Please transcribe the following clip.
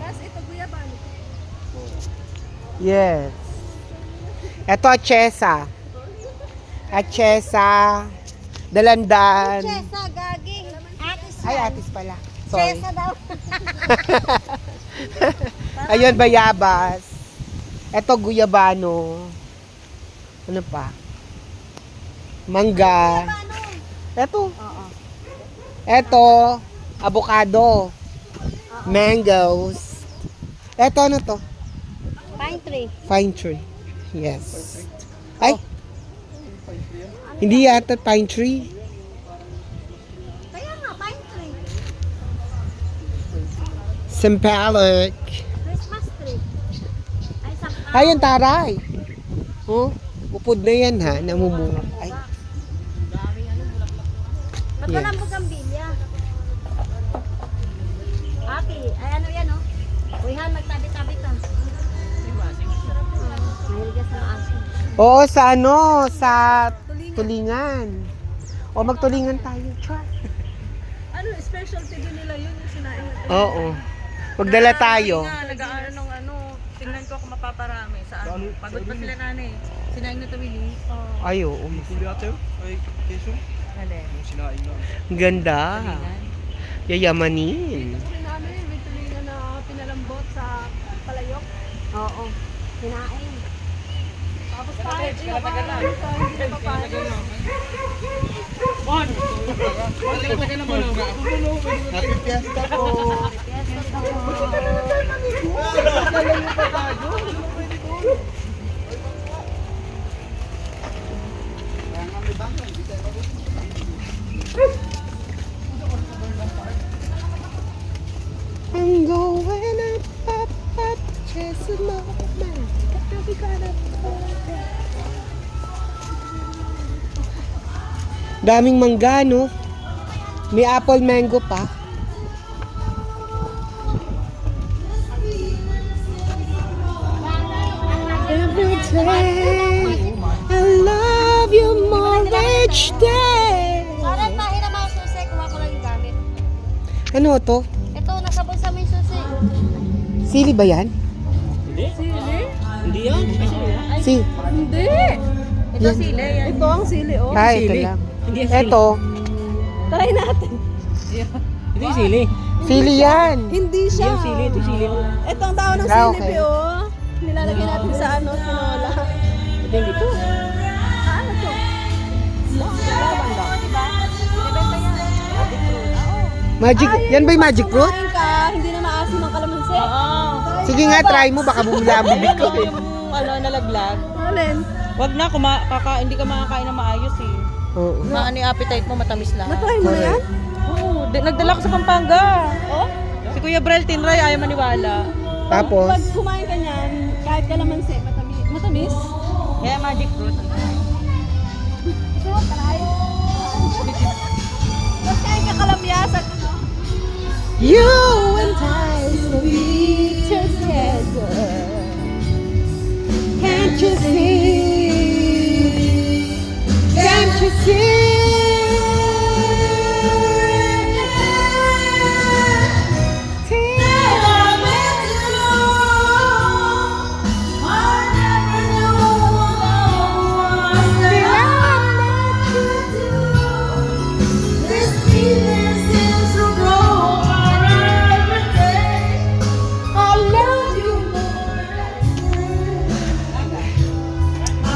Tapos ito guyabano. Yes. Ito achesa. Achesa. Dalandan. Chesa, gaging. Atis Ay, yan. atis pala. Sorry. Chesa daw. Ayun, bayabas. Ito guyabano. Ano pa? Mangga. Ano? Ito. Oo. Ito, avocado. Mangoes. Ito ano to? Pine tree. Pine tree. Yes. Ay. Hindi yata pine tree. Kaya nga, pine tree. Sampalok. Christmas tree. Ay, sakto. Ayun, taray. Oh, upod na yan ha, namumunga. Ay, Ba't Yes. walang bugambilya? Ate, ay ano yan oh? Uwihan, magtabi-tabi ka. Mahilig ka sa asin. oo, sa ano, sa tulingan. O, magtulingan tayo. Char. Ano, specialty din nila yun yung sinain natin. Oo. Magdala tayo. Nag-aaral ng ano, tingnan ko kung mapaparami. Saan? Pagod pa sila nanay. Sinain na tumili. Oh. Ay, oo. Kulit ate, ay, keso. Alin? Yung sinain na. Ang ganda. Yayamanin. Kasi namin, may tulingan na pinalambot sa palayok. Oo. Kinain. Tapos kahit iba pa namin ito, hindi na papano. Happy Fiesta po. I'm going up, chasing my man. We gotta daming mangga, no? May apple mango pa. Every day, I love you more each day. Parang tahi na mga susi, kuha ko lang yung gamit. Ano to? Ito, nasa bulsa mo yung susi. Sili ba yan? Hindi yan. Si. Hindi! Ito Yan. sili. Yan. Ito ang sili, oh. Ah, ito lang. Ito, Try natin. Hindi yung sili. sili yan. Hindi siya. Yung sili, ito yung sili. Ito ang tao ng Ah, sili, okay. oh. Nilalagay natin sa ano, tinola. Ito hindi to. Ano to? Laban daw. Diba? Ibenta yan. Magic fruit. Magic, yan ba yung magic fruit? Kumain ka, hindi na maasim ang kalamansi. Oo. Sige nga, try mo, baka bumula ang bibig ko. Yung ano, nalaglag. Alin? Wag na, hindi ka makakain na maayos eh. Oo. Ano yung appetite mo, matamis lahat. Natry mo na yan? Oo, nagdala ko sa Pampanga. Oh? Si Kuya Brel Tinray, ayaw maniwala. Tapos, Pag kumain ka niyan, kahit kalamansi, matamis. Matamis? Kaya magic fruit. Ito, try. Tapos kahit kakalamyasan, ano? you and I